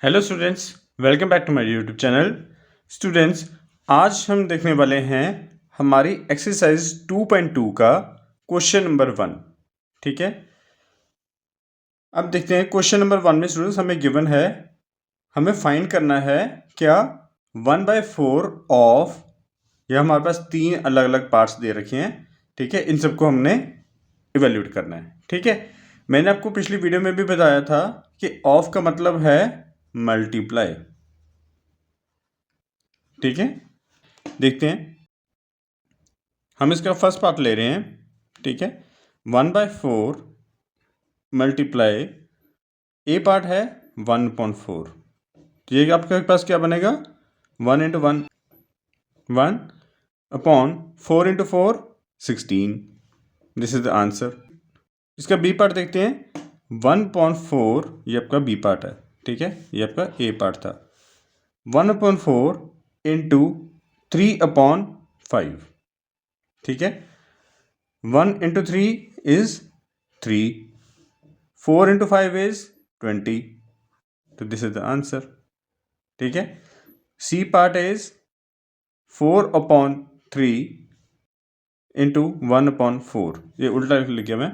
Hello students, welcome back to my YouTube channel. Students, आज हम देखने वाले हैं हमारी एक्सरसाइज 2.2 का क्वेश्चन नंबर 1। ठीक है, अब देखते हैं क्वेश्चन नंबर 1 में स्टूडेंट्स हमें गिवन है, हमें फाइंड करना है क्या 1/4 ऑफ, ये हमारे पास 3 अलग अलग पार्ट्स दे रखे हैं। ठीक है, इन सबको हमने इवेल्यूट करना है। ठीक है, मैंने आपको पिछली वीडियो में भी बताया था कि ऑफ का मतलब है मल्टीप्लाई। ठीक है, देखते हैं, हम इसका फर्स्ट पार्ट ले रहे हैं। ठीक है, 1/4 मल्टीप्लाई, ए पार्ट है 1/4, तो ये आपके पास क्या बनेगा, 1 into 1, 1/4 into 4 16। This is the answer. इसका बी पार्ट देखते हैं, 1/4 ये आपका बी पार्ट है। ठीक है, ये आपका ए पार्ट था। 1/4 इंटू 3/5। ठीक है, 1 इंटू 3 इज 3, 4 इंटू 5 इज 20, तो दिस इज द आंसर। ठीक है, सी पार्ट इज 4/3 इंटू 1/4, ये उल्टा लिख गया मैं।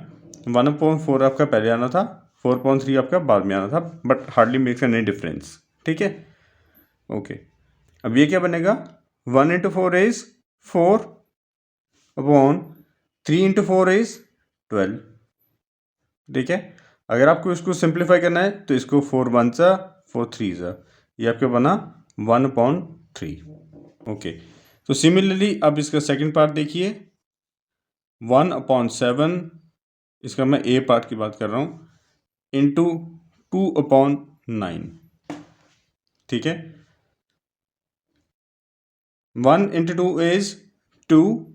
1/4 आपका पहले आना था, 4/3 आपका बाद में आना था, but hardly makes any difference. ठीक है, ओके। अब ये क्या बनेगा, 1 इंटू 4 इज 4/3 इंटू 4 इज 12। ठीक है, अगर आपको इसको सिंप्लीफाई करना है तो इसको 4 1 सा 4 3 सा, ये आपके बना 1/3। ओके, तो सिमिलरली अब इसका सेकंड पार्ट देखिए, 1/7, इसका मैं ए पार्ट की बात कर रहा हूँ, इंटू 2/9। ठीक है, 1 इंटू 2 इज 2,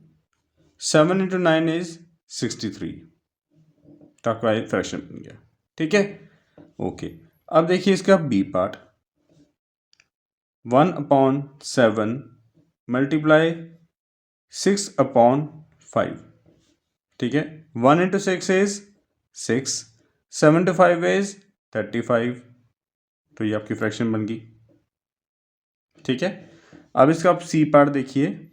7 इंटू 9 इज 63, तो आपका एक फ्रैक्शन बन गया। ठीक है, ओके। अब देखिए इसका बी पार्ट, 1/7 मल्टीप्लाई 6/5। ठीक है, 1 इंटू 6 इज 6, 7 to 5 इज 35, तो ये आपकी फ्रैक्शन बन गई। ठीक है, अब इसका आप सी पार्ट देखिए,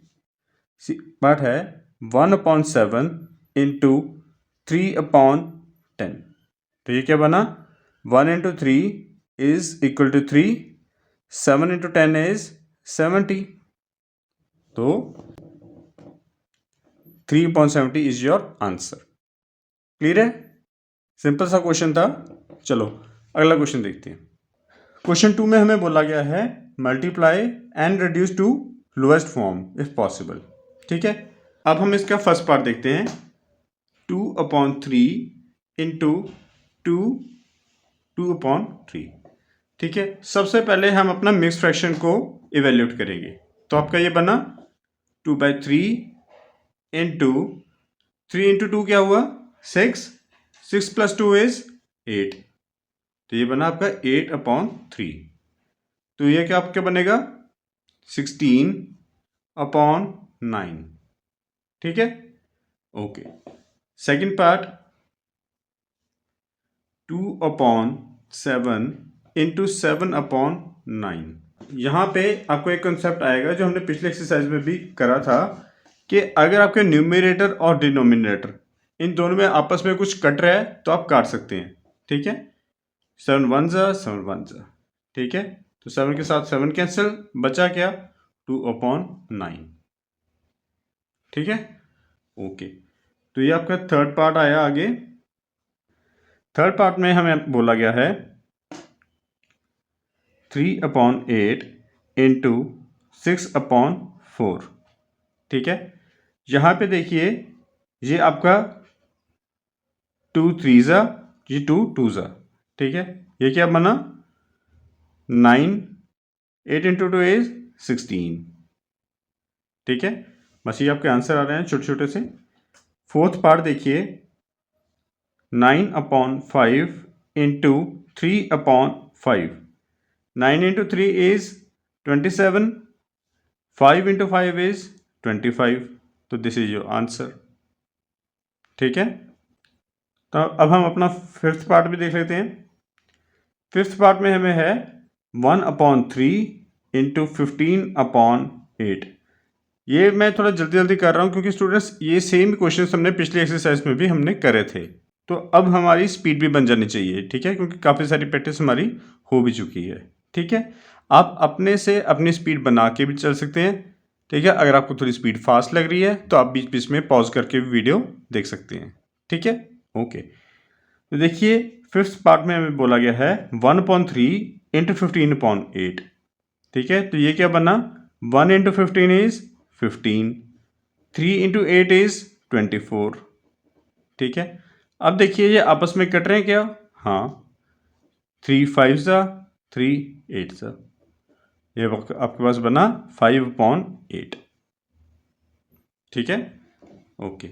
सी पार्ट है 1/7 इंटू 3/10, तो ये क्या बना, 1 into 3 is equal to 3, 7 into 10 is 70, तो 3/70 इज योर आंसर। क्लियर है, सिंपल सा क्वेश्चन था। चलो अगला क्वेश्चन देखते हैं। क्वेश्चन 2 में हमें बोला गया है multiply and reduce to lowest form if possible. ठीक है, अब हम इसका फर्स्ट पार्ट देखते हैं, 2/3 इंटू 2/3। ठीक है, सबसे पहले हम अपना मिक्स फ्रैक्शन को इवेल्यूट करेंगे, तो आपका ये बना 2/3 इंटू 3 इंटू 2 क्या हुआ, 6, 6 प्लस 2 इज 8, तो ये बना आपका 8/3, तो ये क्या आपका बनेगा 16/9। ठीक है, ओके। Second part, 2/7 into 7/9। यहाँ पे आपको एक कंसेप्ट आएगा जो हमने पिछले एक्सरसाइज में भी करा था, कि अगर आपके न्यूमरेटर और डिनोमिनेटर इन दोनों में आपस में कुछ कट रहा है तो आप काट सकते हैं। ठीक है, 7 1 ज़ा 7 1 ज़ा। ठीक है, तो 7 के साथ 7 कैंसिल, बचा क्या 2/9। ठीक है, ओके। तो ये आपका थर्ड पार्ट आया आगे। थर्ड पार्ट में हमें बोला गया है 3/8 इंटू 6/4। ठीक है, यहाँ पे देखिए ये आपका 2 3 ज़ा, ये 2 2 ज़ा। ठीक है, ये क्या बना 9, 8 इंटू 2 इज 16। ठीक है, बस ये आपके आंसर आ रहे हैं छोटे छोटे से। फोर्थ पार्ट देखिए, 9/5 into 3/5। 9 into 3 is 27, 5 into 5 is 25, तो दिस इज योर आंसर। ठीक है, तो अब हम अपना फिफ्थ पार्ट भी देख लेते हैं। फिफ्थ पार्ट में हमें है 1/3 इंटू 15/8। ये मैं थोड़ा जल्दी जल्दी कर रहा हूँ क्योंकि स्टूडेंट्स ये सेम क्वेश्चन हमने पिछले एक्सरसाइज में भी हमने करे थे। तो अब हमारी स्पीड भी बन जानी चाहिए, ठीक है, क्योंकि काफ़ी सारी प्रैक्टिस हमारी हो भी चुकी है। ठीक है, आप अपने से अपनी स्पीड बना के भी चल सकते हैं। ठीक है, अगर आपको थोड़ी स्पीड फास्ट लग रही है तो आप बीच बीच में पॉज करके भी वीडियो देख सकते हैं। ठीक है, ओके। तो देखिए फिफ्थ पार्ट में हमें बोला गया है 1/3 इंटू 15/8। ठीक है, तो ये क्या बना, 1 इंटू 15 इज 15, 3 इंटू 8 इज 24। ठीक है, अब देखिए ये आपस में कट रहे हैं क्या, हाँ, 3 5 सा 3 8 सा, ये आपके पास बना 5/8। ठीक है, ओके।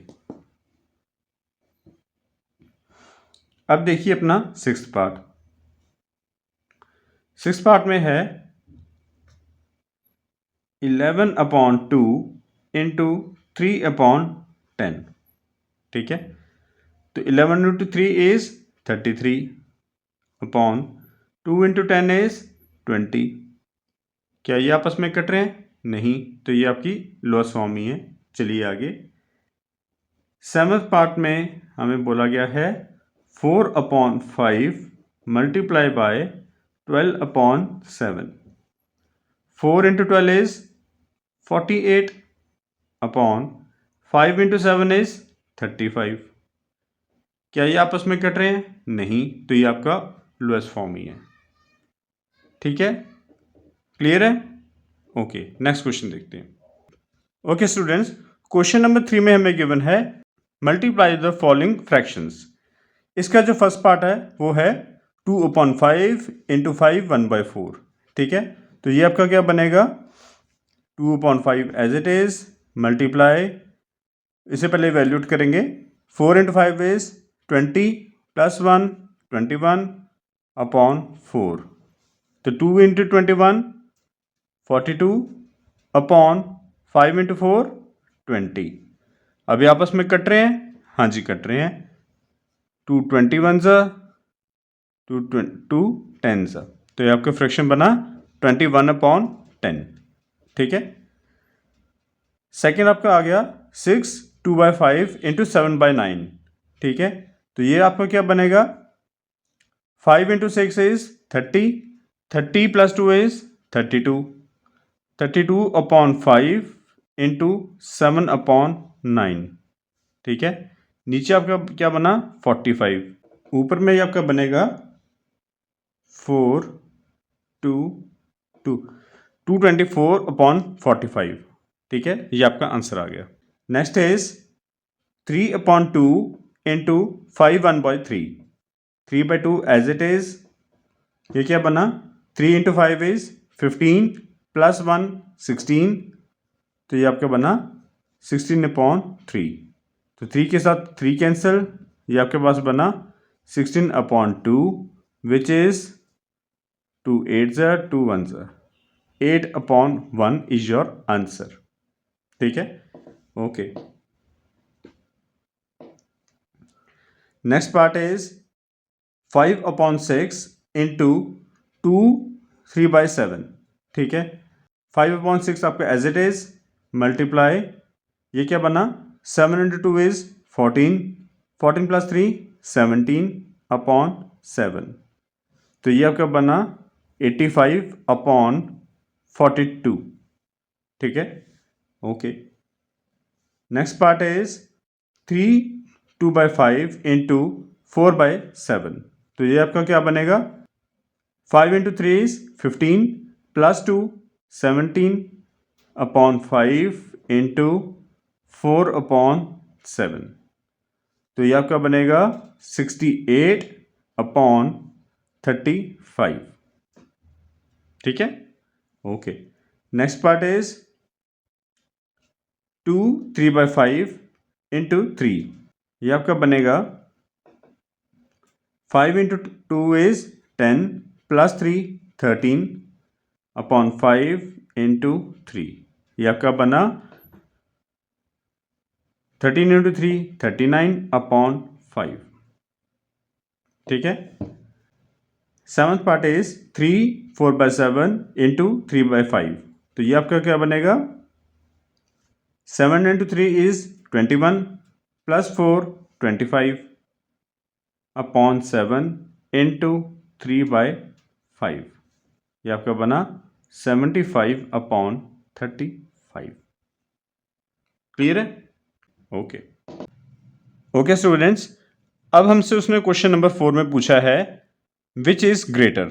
अब देखिए अपना सिक्स्थ पार्ट। सिक्स्थ पार्ट में है 11/2 इंटू 3/10। ठीक है, तो 11 into 3 is 33 upon 2 into 10 is 20। क्या ये आपस में कट रहे हैं, नहीं, तो ये आपकी लोअर फॉर्म ही है। चलिए आगे, सेवन्थ पार्ट में हमें बोला गया है 4/5 multiply by 12/7। 4 into 12 is 48 upon 5 into 7 is 35। क्या ये आपस में कट रहे हैं, नहीं, तो ये आपका लोएस्ट फॉर्म ही है। ठीक है, क्लियर है, ओके। नेक्स्ट क्वेश्चन देखते हैं। ओके स्टूडेंट्स, क्वेश्चन नंबर 3 में हमें गिवन है मल्टीप्लाई द फॉलोइंग फ्रैक्शंस। इसका जो फर्स्ट पार्ट है वो है 2/5 इंटू 5 1/4। ठीक है, तो ये आपका क्या बनेगा, 2/5 एज इट इज मल्टीप्लाई, इसे पहले वैल्यूट करेंगे, 4 इंटू 5 इज 20 प्लस 1 21/4। तो 2 इंटू 21 42 अपॉन 5 इंटू 4 20। अभी आपस में कट रहे हैं, हाँ जी कट रहे हैं, 2 21 सा 2 10 सा, तो ये आपका फ्रैक्शन बना 21/10। ठीक है, सेकेंड आपका आ गया 6 2/5 इंटू 7/9। ठीक है, तो ये आपका क्या बनेगा, 5 into 6 is 30, 30 plus 2 is 32, 32/5 into 7/9। ठीक है, नीचे आपका क्या बना 45, ऊपर में ये आपका बनेगा 4 2 2 224/45। ठीक है, ये आपका आंसर आ गया। Next is 3/2 into 5 1/3। 3/2 as it is, ये क्या बना, 3 इंटू 5 इज 15 प्लस 1 16, तो ये आपका बना 16/3। तो 3 के साथ 3 कैंसिल, ये आपके पास बना 16/2 विच इज 2 8 ज़ा 2 1 ज़ा, 8/1 इज योर आंसर। ठीक है, okay. Next part is 5/6 into 2 3/7। ठीक है, 5/6 आपका एज इट इज मल्टीप्लाई, ये क्या बना, 7 इंटू 2 इज 14, 14 प्लस 3 17/7। तो ये आपका बना 85/42। ठीक है, okay. Next part is 3 2/5 into 4/7। तो ये आपका क्या बनेगा, 5 इंटू 3 इज 15 प्लस 2 17/5 इंटू 4/7। तो ये आपका बनेगा 68/35। ठीक है, okay. Next part is 2 3/5 into 3। ये आपका बनेगा 5 इंटू 2 इज 10 प्लस 3 13/5 इंटू 3। ये आपका बना 13 इंटू 3 39/5। ठीक है, सेवन्थ पार्ट इज 3/4 इंटू 3/5। तो ये आपका क्या बनेगा, 7 into 3 is 21 plus 4 25 upon 7 into 3/5। ये आपका बना 75/35। क्लियर है? ओके ओके स्टूडेंट्स, अब हमसे उसने क्वेश्चन नंबर 4 में पूछा है विच इज ग्रेटर।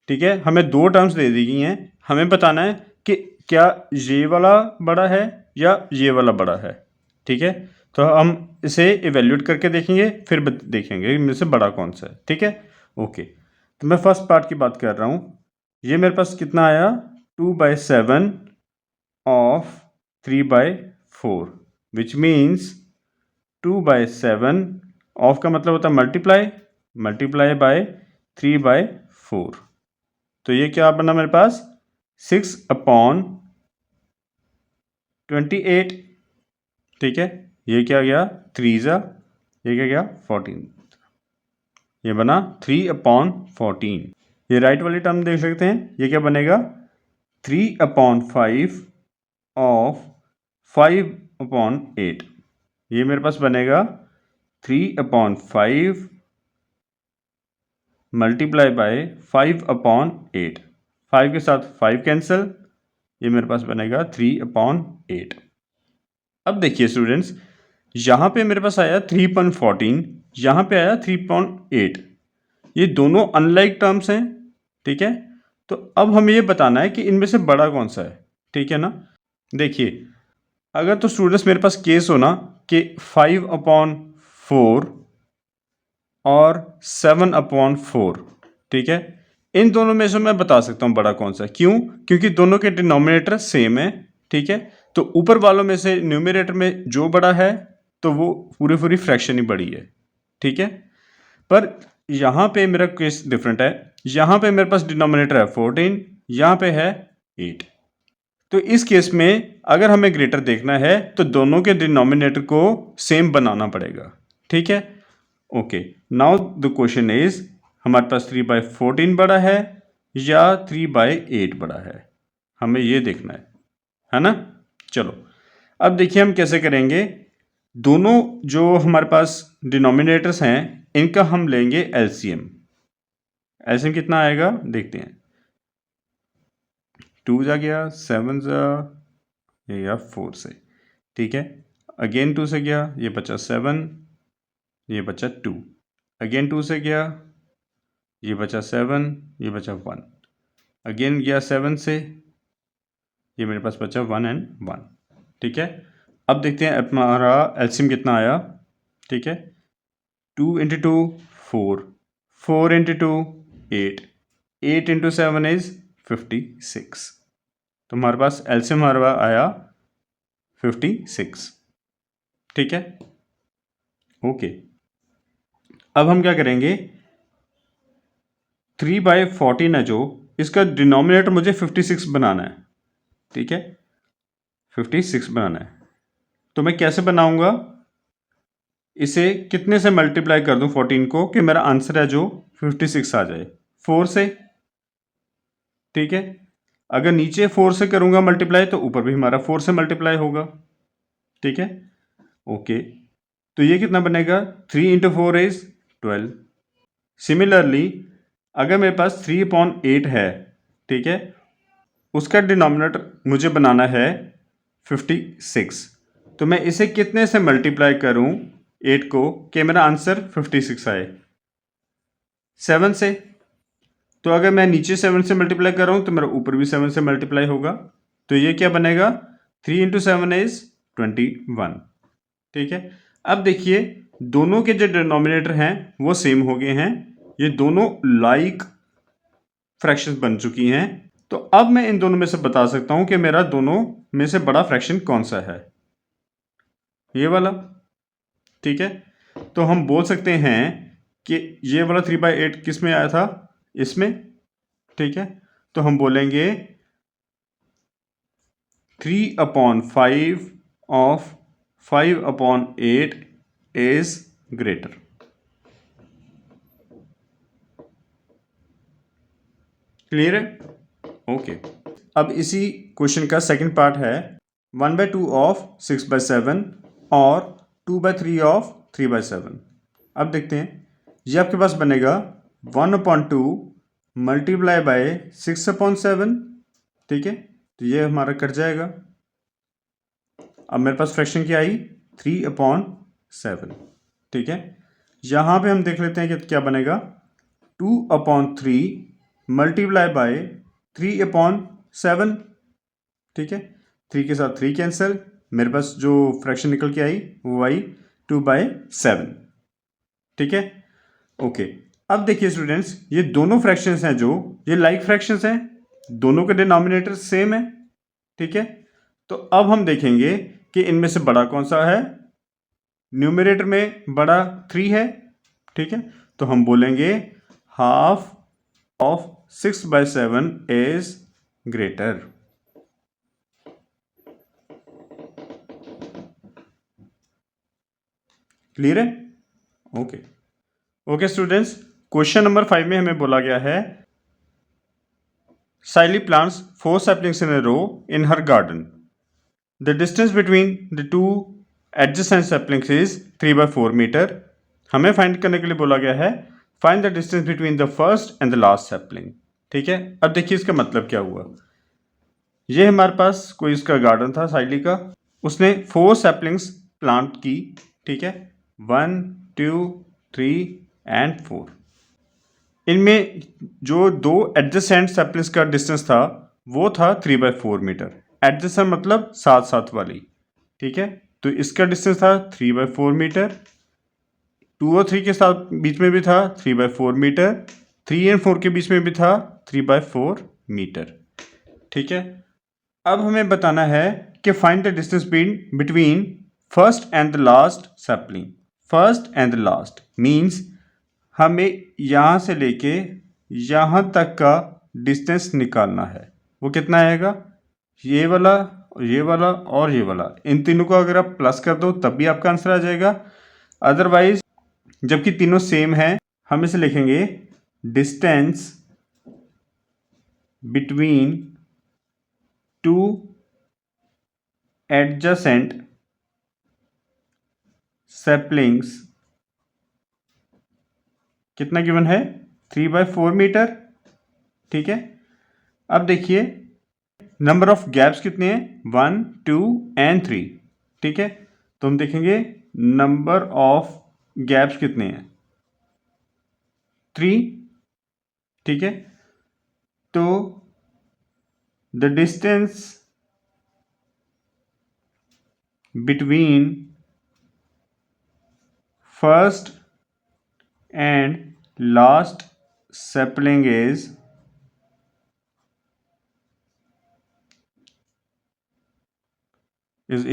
ठीक है, हमें दो टर्म्स दे दी गई हैं, हमें बताना है कि क्या ये वाला बड़ा है या ये वाला बड़ा है। ठीक है, तो हम इसे इवेल्यूएट करके देखेंगे, फिर देखेंगे इनमें से बड़ा कौन सा है। ठीक है, ओके। तो मैं फर्स्ट पार्ट की बात कर रहा हूँ। ये मेरे पास कितना आया, 2/7 ऑफ 3/4 विच मीन्स 2/7 ऑफ का मतलब होता है मल्टीप्लाई बाय 3/4। तो ये क्या बना मेरे पास, 6/28। ठीक है, ये क्या गया 3 जा, ये क्या गया 14, ये बना 3/14। ये राइट वाली टर्म देख सकते हैं, ये क्या बनेगा 3/5 ऑफ 5/8। ये मेरे पास बनेगा 3/5 मल्टीप्लाई बाय 5/8। 5 के साथ 5 कैंसिल, ये मेरे पास बनेगा 3/8। अब देखिए स्टूडेंट्स, यहाँ पे मेरे पास आया 3/14, यहाँ पे आया 3/8। ये दोनों अनलाइक टर्म्स हैं। ठीक है, तो अब हमें ये बताना है कि इनमें से बड़ा कौन सा है। ठीक है ना, देखिए अगर तो स्टूडेंट्स मेरे पास केस हो ना कि 5/4 और 7/4। ठीक है, इन दोनों में से मैं बता सकता हूँ बड़ा कौन सा है। क्यों? क्योंकि दोनों के डिनोमिनेटर सेम है। ठीक है, तो ऊपर वालों में से न्यूमरेटर में जो बड़ा है तो वो पूरी फ्रैक्शन ही बड़ी है। ठीक है, पर यहाँ पे मेरा केस डिफरेंट है। यहाँ पे मेरे पास डिनोमिनेटर है 14, यहाँ पे है 8। तो इस केस में अगर हमें ग्रेटर देखना है तो दोनों के डिनोमिनेटर को सेम बनाना पड़ेगा। ठीक है, okay. Now the question is, हमारे पास 3/14 बड़ा है या 3/8 बड़ा है, हमें ये देखना है ना। चलो अब देखिए हम कैसे करेंगे। दोनों जो हमारे पास डिनोमिनेटर्स हैं इनका हम लेंगे एलसीएम। एलसीएम कितना आएगा देखते हैं। 2 जा गया, 7 जा, ये गया 4 से। ठीक है, अगेन 2 से गया, ये बचा 7, ये बचा 2, अगेन 2 से गया, ये बचा 7, ये बचा 1, अगेन गया 7 से, ये मेरे पास बचा 1 एंड 1। ठीक है, अब देखते हैं हमारा एलसीएम कितना आया। ठीक है, 2 इंटू 2 4, 4 इंटू 2 8, 8 इंटू 7 इज 56। तो हमारे पास एलसीएम हमारा आया 56। ठीक है, ओके। अब हम क्या करेंगे, 3/14 है जो, इसका डिनोमिनेटर मुझे 56 बनाना है। ठीक है, 56 बनाना है। तो मैं कैसे बनाऊंगा, इसे कितने से मल्टीप्लाई कर दूं 14 को कि मेरा आंसर है जो 56 आ जाए, 4 से। ठीक है, अगर नीचे 4 से करूंगा मल्टीप्लाई तो ऊपर भी हमारा 4 से मल्टीप्लाई होगा। ठीक है, ओके। तो ये कितना बनेगा, 3 इंटू 4 इज 12। सिमिलरली अगर मेरे पास 3/8 है, ठीक है, उसका डिनोमिनेटर मुझे बनाना है 56। तो मैं इसे कितने से मल्टीप्लाई करूं 8 को कि मेरा आंसर 56 आए, 7 से। तो अगर मैं नीचे 7 से मल्टीप्लाई कर रहा हूं तो मेरा ऊपर भी 7 से मल्टीप्लाई होगा। तो ये क्या बनेगा, 3 इंटू 7 इज 21। ठीक है, अब देखिए दोनों के जो डिनोमिनेटर हैं वो सेम हो गए हैं, ये दोनों लाइक फ्रैक्शंस बन चुकी हैं। तो अब मैं इन दोनों में से बता सकता हूं कि मेरा दोनों में से बड़ा फ्रैक्शन कौन सा है, ये वाला। ठीक है, तो हम बोल सकते हैं कि ये वाला 3/8 किस में आया था, इसमें। ठीक है, तो हम बोलेंगे 3/5 ऑफ 5/8 इज ग्रेटर। क्लियर है? ओके। अब इसी क्वेश्चन का सेकंड पार्ट है 1/2 ऑफ 6/7 और 2/3 ऑफ 3/7। अब देखते हैं, ये आपके पास बनेगा 1/2 मल्टीप्लाई बाय 6/7, ठीक है, तो ये हमारा कट जाएगा। अब मेरे पास फ्रैक्शन क्या आई, 3/7, ठीक है। यहाँ पे हम देख लेते हैं कि क्या बनेगा, 2/3 मल्टीप्लाई बाय 3/7, ठीक है। 3 के साथ 3 कैंसिल, मेरे पास जो फ्रैक्शन निकल के आई वो आई 2/7, ठीक है। ओके, अब देखिए स्टूडेंट्स, ये दोनों फ्रैक्शंस हैं जो ये लाइक फ्रैक्शंस हैं, दोनों के डिनोमिनेटर सेम है, ठीक है। तो अब हम देखेंगे कि इनमें से बड़ा कौन सा है। न्यूमरेटर में बड़ा 3 है, ठीक है, तो हम बोलेंगे half of 6/7 is greater. Clear है? Okay. Okay students, question number 5 में हमें बोला गया है Siley plants 4 saplings in a row in her garden. The distance between the two adjacent saplings is 3/4 meter. हमें फाइंड करने के लिए बोला गया है find the distance between the first and the last sapling, ठीक है। अब देखिए इसका मतलब क्या हुआ। ये हमारे पास कोई इसका गार्डन था साइली का, उसने 4 सैपलिंग्स प्लांट की, ठीक है, 1 2 3 एंड 4। इनमें जो दो एडजेसेंट सैपलिंग्स का डिस्टेंस था वो था 3/4 मीटर। एडजेसेंट मतलब साथ साथ वाली, ठीक है, तो इसका डिस्टेंस था 3/4 मीटर। 2 और 3 के साथ बीच में भी था 3/4 मीटर, 3 एंड 4 के बीच में भी था 3/4 मीटर, ठीक है। अब हमें बताना है कि find the distance between first and the last sapling. First and the last means हमें यहाँ से लेके यहाँ तक का डिस्टेंस निकालना है। वो कितना आएगा, ये वाला और ये वाला, इन तीनों को अगर आप प्लस कर दो तब भी आपका आंसर आ जाएगा। अदरवाइज जबकि तीनों सेम है, हम इसे लिखेंगे distance between two adjacent saplings कितना गिवन है, 3/4 मीटर, ठीक है। अब देखिए नंबर ऑफ गैप्स कितने हैं, 1 2 एंड 3, ठीक है, तो हम देखेंगे नंबर ऑफ गैप्स कितने हैं, 3, ठीक है। तो the distance between first and last sapling is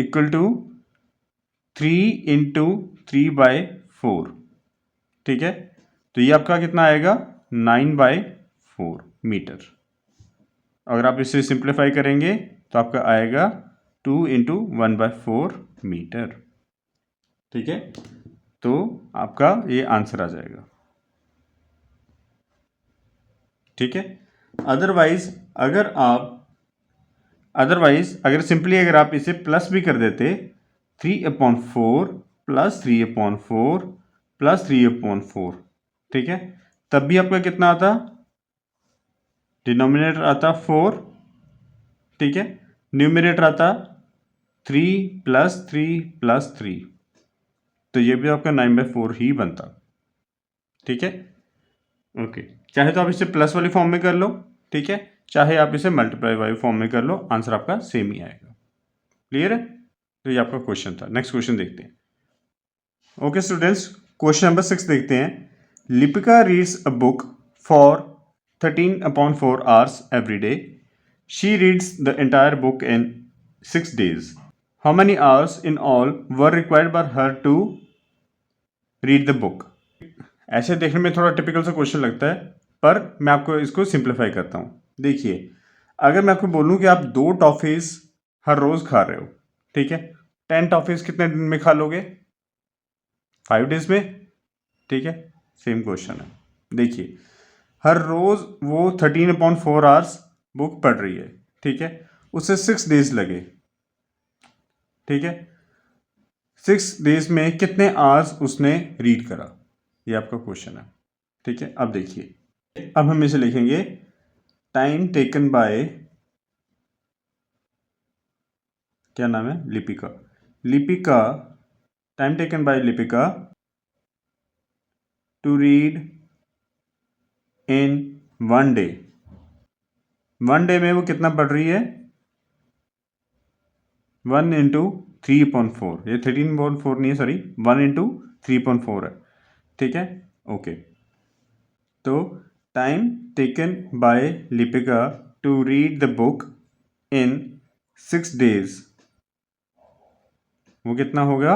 equal to 3 into 3/4, ठीक है, तो ये आपका कितना आएगा 9/4 मीटर। अगर आप इसे सिंप्लीफाई करेंगे तो आपका आएगा 2 into 1/4 मीटर, ठीक है, तो आपका ये आंसर आ जाएगा, ठीक है। अदरवाइज अगर सिंपली अगर आप इसे प्लस भी कर देते 3/4 प्लस 3/4 प्लस 3/4, ठीक है, तब भी आपका कितना आता, डिनोमिनेटर आता 4, ठीक है, न्यूमरेटर आता 3 + 3 + 3, तो ये भी आपका 9/4 ही बनता, ठीक है। ओके, चाहे तो आप इसे प्लस वाली फॉर्म में कर लो, ठीक है, चाहे आप इसे मल्टीप्लाई वाली फॉर्म में कर लो, आंसर आपका सेम ही आएगा। क्लियर है? तो ये आपका क्वेश्चन था। नेक्स्ट क्वेश्चन देखते हैं। ओके स्टूडेंट्स, क्वेश्चन नंबर 6 देखते हैं। Lipika reads a book for 13/4 hours every day. She reads the entire book in 6 days. How many hours in all were required by her to read the book? ऐसे देखने में थोड़ा typical सा question लगता है, पर मैं आपको इसको सिंप्लीफाई करता हूँ। देखिए, अगर मैं आपको बोलूँ कि आप 2 टॉफीज़ हर रोज़ खा रहे हो, ठीक है, 10 टॉफीज़ कितने दिन में खा लोगे, 5 डेज में, ठीक है, सेम क्वेश्चन है। देखिए, हर रोज़ वो 13/4 आवर्स बुक पढ़ रही है, ठीक है, उसे 6 डेज लगे, ठीक है, 6 डेज में कितने आवर्स उसने रीड करा, ये आपका क्वेश्चन है, ठीक है। अब देखिए, अब हम इसे लिखेंगे टाइम टेकन बाय, क्या नाम है, Lipika, Lipika, time taken by Lipika to read in 1 day, 1 day में वो कितना पढ़ रही है, 1 इंटू 3/4, ये 13/4 नहीं है, सॉरी, 1 इंटू 3/4 है, ठीक है, ओके। तो time taken by Lipika to read the book in 6 days, वो कितना होगा,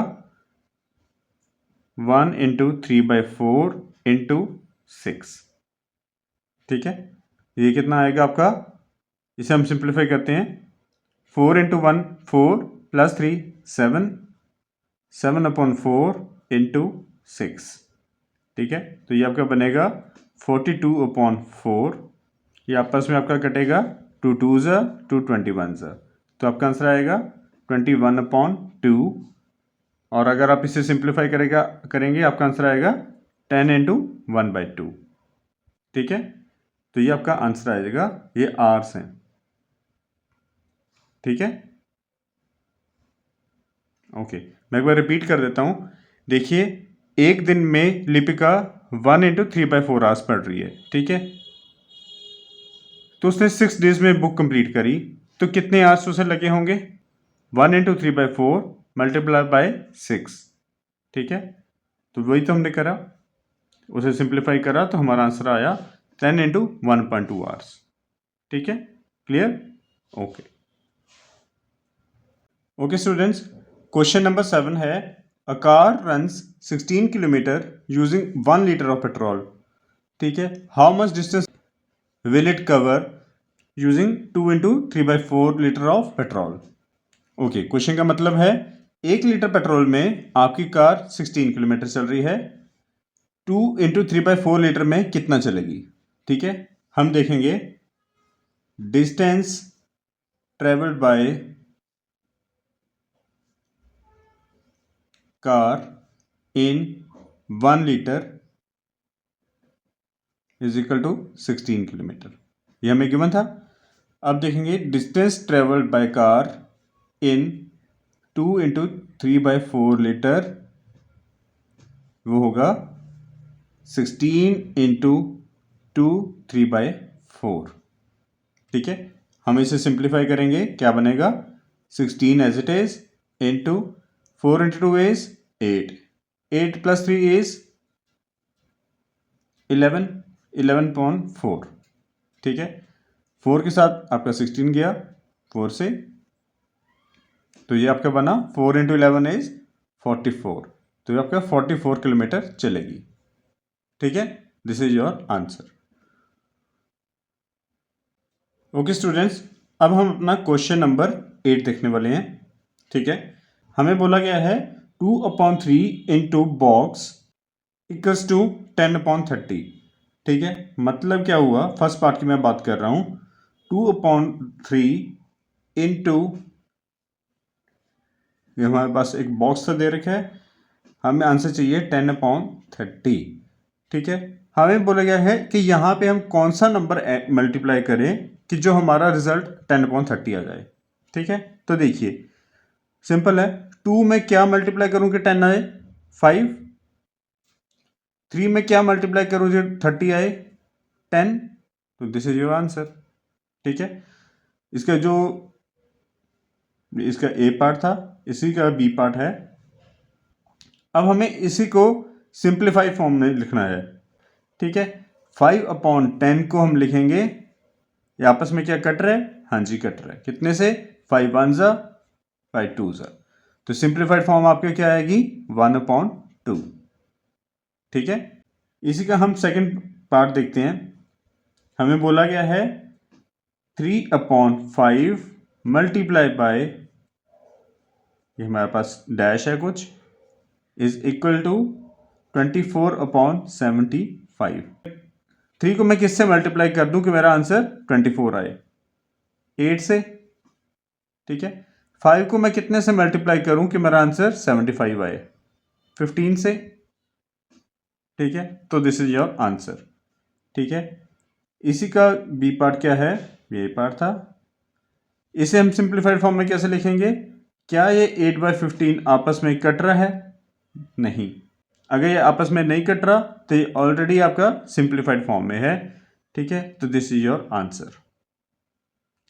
1 इंटू 3/4 इंटू 6, ठीक है। ये कितना आएगा आपका, इसे हम सिंप्लीफाई करते हैं, 4 इंटू 1 4 प्लस 3 7, 7/4 इंटू 6, ठीक है। तो ये आपका बनेगा 42/4, ये आपस में आपका कटेगा, 2 2 ज़ा 2 21 ज़ा, तो आपका आंसर आएगा 21/2, और अगर आप इसे सिंप्लीफाई करेंगे आपका आंसर आएगा 10 इंटू 1/2, ठीक है। तो ये आपका आंसर आएगा, ये आर्स हैं, ठीक है, ओके। मैं एक बार रिपीट कर देता हूँ, देखिए, एक दिन में लिपिका 1 इंटू 3/4 आवर्स पढ़ रही है, ठीक है, तो उसने 6 डेज में बुक कंप्लीट करी, तो कितने आवर्स उसे लगे होंगे, 1 इंटू 3/4 मल्टीप्लाई बाय 6, ठीक है। तो वही तो हमने करा, उसे सिंप्लीफाई करा, तो हमारा आंसर आया 10 इंटू 1.2 आवर्स, ठीक है, clear, okay. Okay students, question number 7 है, a car runs 16 kilometre using 1 litre of petrol, ठीक है, how much distance will it cover using 2 into 3/4 litre of petrol. Okay, question का मतलब है 1 लीटर पेट्रोल में आपकी कार 16 किलोमीटर चल रही है, 2 इंटू 3/4 लीटर में कितना चलेगी, ठीक है। हम देखेंगे distance travelled by car in 1 litre is equal to 16 kilometre, ये हमें गिवन था। अब देखेंगे distance travelled by car in 2 into 3/4 litre, वो होगा 16 इंटू 2 3/4, ठीक है। हम इसे सिंप्लीफाई करेंगे, क्या बनेगा, 16 as it is into 4 into 2 is 8, 8 plus 3 is 11, 11/4, ठीक है। 4 के साथ आपका 16 गया 4 से, तो ये आपका बना 4 इंटू 11 इज 44, तो ये आपका 44 किलोमीटर चलेगी, ठीक है। This is your answer. Okay students, अब हम अपना क्वेश्चन नंबर 8 देखने वाले हैं, ठीक है। हमें बोला गया है 2/3 इंटू बॉक्स इक्वल्स टू 10/30, ठीक है। मतलब क्या हुआ, फर्स्ट पार्ट की मैं बात कर रहा हूँ, 2/3 इंटू, ये हमारे पास एक बॉक्स तो दे रखा है, हमें आंसर चाहिए 10/30, ठीक है। हमें बोला गया है कि यहाँ पे हम कौन सा नंबर मल्टीप्लाई करें कि जो हमारा रिजल्ट 10/30 आ जाए, ठीक है। तो देखिए सिंपल है, 2 में क्या मल्टीप्लाई करूँ कि 10 आए, 5, 3 में क्या मल्टीप्लाई करूँ जो 30 आए, 10, तो दिस इज योर आंसर, ठीक है। इसका जो इसका ए पार्ट था, इसी का बी पार्ट है। अब हमें इसी को सिंप्लीफाई फॉर्म में लिखना है, ठीक है। 5/10 को हम लिखेंगे, ये आपस में क्या कट रहा है, हाँ जी कट रहा है, कितने से, 5 1 ज़ा 5 2 ज़ा, तो सिंप्लीफाइड फॉर्म आपके क्या आएगी, 1/2, ठीक है। इसी का हम सेकंड पार्ट देखते हैं, हमें बोला गया है 3/5 मल्टीप्लाई बाय, ये हमारे पास डैश है कुछ, इज इक्वल टू 24/75, 3 को मैं किससे मल्टीप्लाई कर दूं कि मेरा आंसर 24 आए? 8 से। ठीक है। 5 को मैं कितने से मल्टीप्लाई करूं कि मेरा आंसर 75 आए? 15 से। ठीक है, तो दिस इज योर आंसर। ठीक है, इसी का बी पार्ट क्या है? ये पार्ट था। इसे हम सिंप्लीफाइड फॉर्म में कैसे लिखेंगे? क्या ये 8/15 आपस में कट रहा है? नहीं। अगर ये आपस में नहीं कट रहा तो ये ऑलरेडी आपका सिंप्लीफाइड फॉर्म में है। ठीक है, तो this is your answer.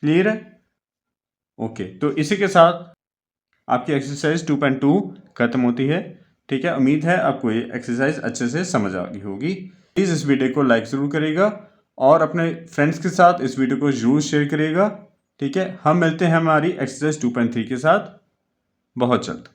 Clear है? ओके, तो इसी के साथ आपकी एक्सरसाइज 2.2 खत्म होती है। ठीक है, उम्मीद है आपको ये एक्सरसाइज अच्छे से समझ आ गई होगी। प्लीज़ इस वीडियो को लाइक ज़रूर करिएगा और अपने फ्रेंड्स के साथ इस वीडियो को ज़रूर शेयर करिएगा। ठीक है, हम मिलते हैं हमारी एक्सरसाइज 2.3 के साथ बहुत जल्द।